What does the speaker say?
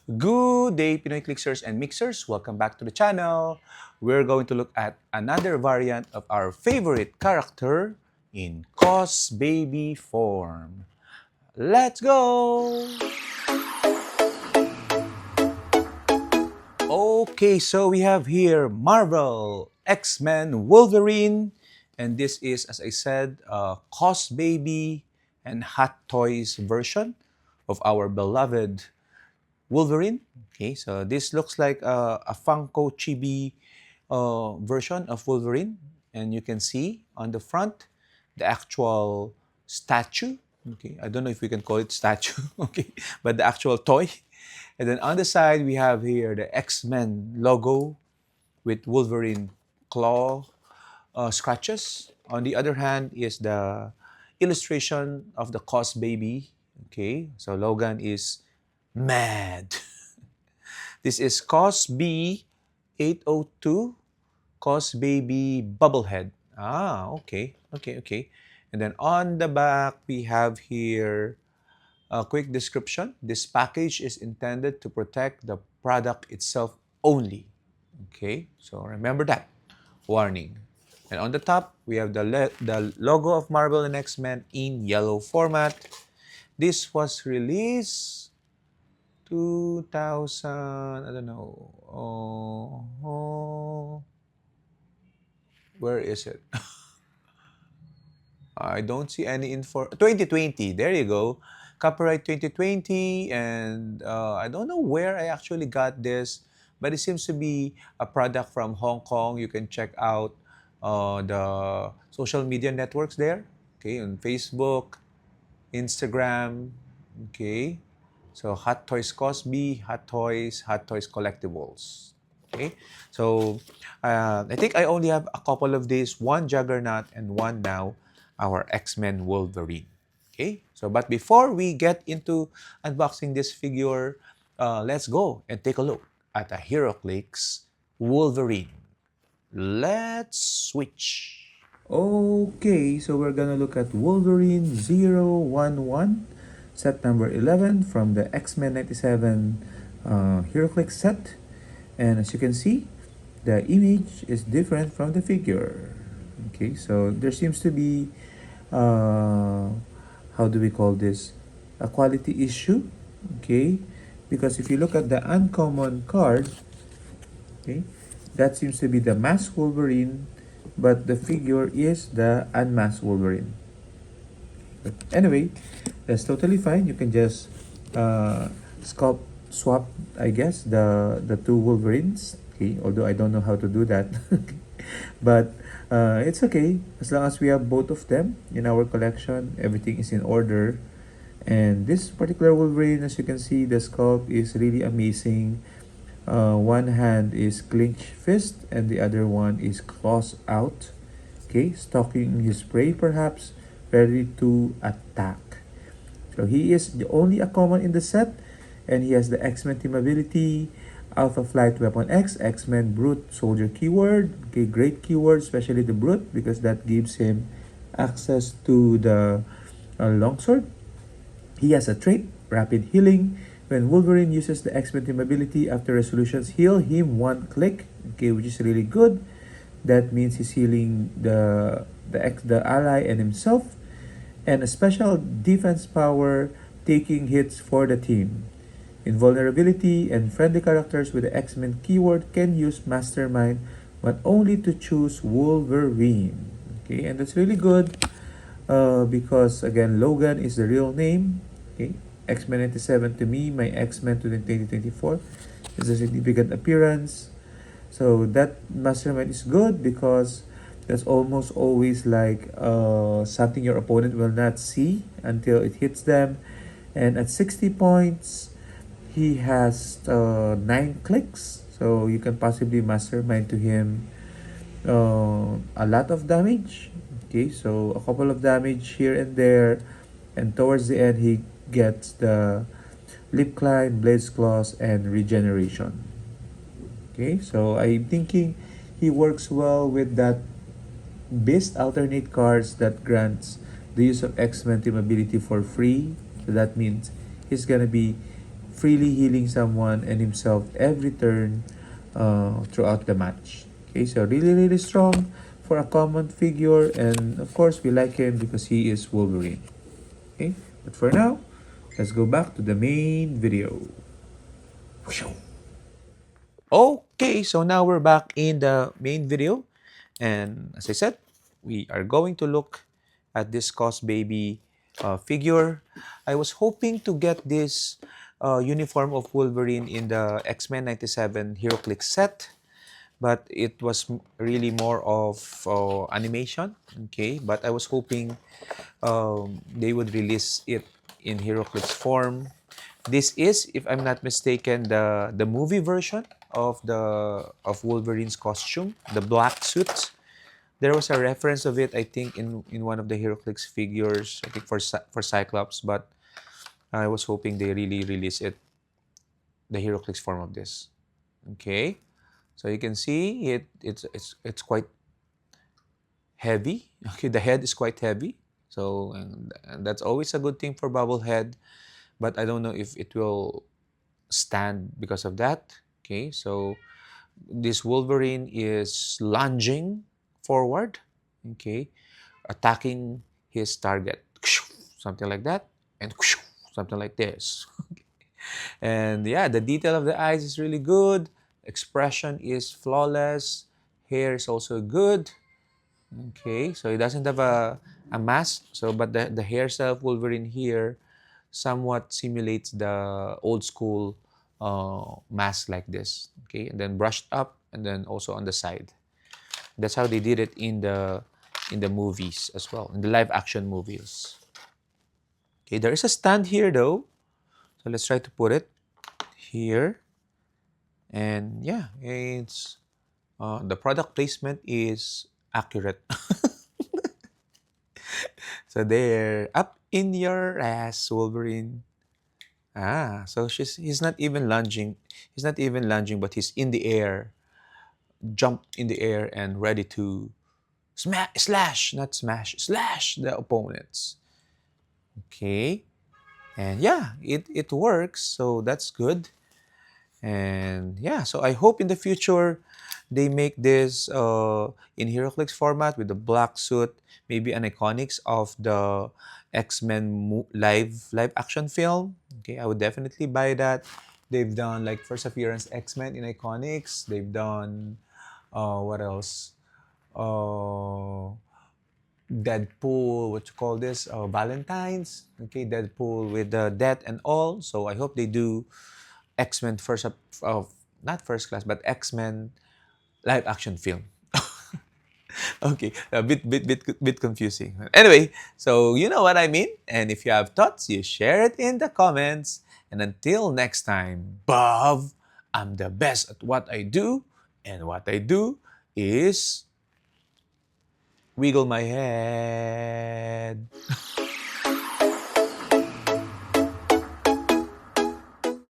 Good day, Pinoy Clixers and Mixers. Welcome back to the channel. We're going to look at another variant of our favorite character in Cosbaby form. Let's go! Okay, so we have here Marvel, X-Men, Wolverine, and this is, as I said, Cosbaby and Hot Toys version of our beloved Wolverine. Okay, so this looks like a Funko Chibi version of Wolverine, and you can see on the front the actual statue. Okay, I don't know if we can call it statue. Okay, but the actual toy. And then on the side we have here the X-Men logo with Wolverine claw scratches. On the other hand is the illustration of the Cos Baby. Okay, so Logan is mad. This is Cosby 802, Cosbaby Bubblehead. Okay. And then on the back, we have here a quick description. This package is intended to protect the product itself only. Okay, so remember that. Warning. And on the top, we have the logo of Marvel and X-Men in yellow format. This was released 2000, I don't know. Where is it? I don't see any info. 2020, there you go. Copyright 2020, and I don't know where I actually got this, but it seems to be a product from Hong Kong. You can check out the social media networks there, okay, on Facebook, Instagram, okay. So Hot Toys Cosby, Hot Toys Collectibles. Okay, so I think I only have a couple of these, one Juggernaut and one now, our X-Men Wolverine. Okay, so but before we get into unboxing this figure, let's go and take a look at a Heroclix Wolverine. Let's switch. Okay, so we're gonna look at Wolverine 011, set number 11 from the X-Men 97 Heroclix set. And as you can see, the image is different from the figure. Okay, so there seems to be, how do we call this? A quality issue. Okay, because if you look at the uncommon card, okay, that seems to be the masked Wolverine, but the figure is the unmasked Wolverine. But anyway, that's totally fine. You can just sculpt swap, I guess, the two Wolverines. Okay, although I don't know how to do that, but it's okay as long as we have both of them in our collection. Everything is in order, and this particular Wolverine, as you can see, the sculpt is really amazing. One hand is clenched fist, and the other one is crossed out. Okay, stalking his prey, perhaps ready to attack. So he is the only a common in the set, and he has the X-Men team ability, Alpha Flight Weapon X, X-Men Brute Soldier keyword. Okay, great keyword, especially the Brute, because that gives him access to the longsword. He has a trait, Rapid Healing. When Wolverine uses the X-Men team ability, after resolutions heal him one click, okay, which is really good. That means he's healing the ally and himself. And a special defense power, taking hits for the team. Invulnerability and friendly characters with the X-Men keyword can use Mastermind, but only to choose Wolverine. Okay, and that's really good because again, Logan is the real name. Okay, X-Men 97 to me, my X-Men to the 2024 is a significant appearance. So that Mastermind is good because that's almost always like something your opponent will not see until it hits them. And at 60 points, he has 9 clicks. So you can possibly Mastermind to him a lot of damage. Okay, so a couple of damage here and there. And towards the end, he gets the Lip Climb, Blaze Claws, and Regeneration. Okay, so I'm thinking he works well with that Beast alternate cards that grants the use of X-Men team ability for free. So that means he's gonna be freely healing someone and himself every turn throughout the match. Okay, so really, really strong for a common figure, and of course, we like him because he is Wolverine. Okay, but for now, let's go back to the main video. Okay, so now we're back in the main video. And as I said, we are going to look at this Cosbaby figure. I was hoping to get this uniform of Wolverine in the X-Men 97 Heroclix set, but it was really more of animation. Okay, but I was hoping they would release it in Heroclix form. This is, if I'm not mistaken, the movie version of Wolverine's costume, the black suit. There was a reference of it, I think, in one of the Heroclix figures, I think for Cyclops, but I was hoping they really release it, the Heroclix form of this. Okay, so you can see it's quite heavy. Okay, the head is quite heavy, so and that's always a good thing for bobblehead, but I don't know if it will stand because of that. Okay, so this Wolverine is lunging forward, okay, attacking his target, something like that, and something like this. And yeah, the detail of the eyes is really good. Expression is flawless. Hair is also good. Okay, so he doesn't have a mask. So, but the hairstyle of Wolverine here somewhat simulates the old school mask like this. Okay, and then brushed up, and then also on the side. That's how they did it in the movies as well, in the live action movies. Okay, there is a stand here though. So let's try to put it here. And yeah, it's the product placement is accurate. So they're up in your ass, Wolverine. Ah, so he's not even lunging. He's not even lunging, but he's in the air, jumped in the air and ready to slash, not smash, slash the opponents. Okay. And yeah, it works, so that's good. And yeah, so I hope in the future they make this in Heroclix format with the black suit, maybe an iconics of the X-Men live action film. Okay, I would definitely buy that. They've done like first appearance X-Men in iconics. They've done what else? Uh, Deadpool, what you call this? Valentine's. Okay, Deadpool with the death and all. So I hope they do X-Men not first class, but X-Men live action film. Okay, a bit confusing. Anyway, so you know what I mean. And if you have thoughts, you share it in the comments. And until next time, Bob, I'm the best at what I do, and what I do is wiggle my head.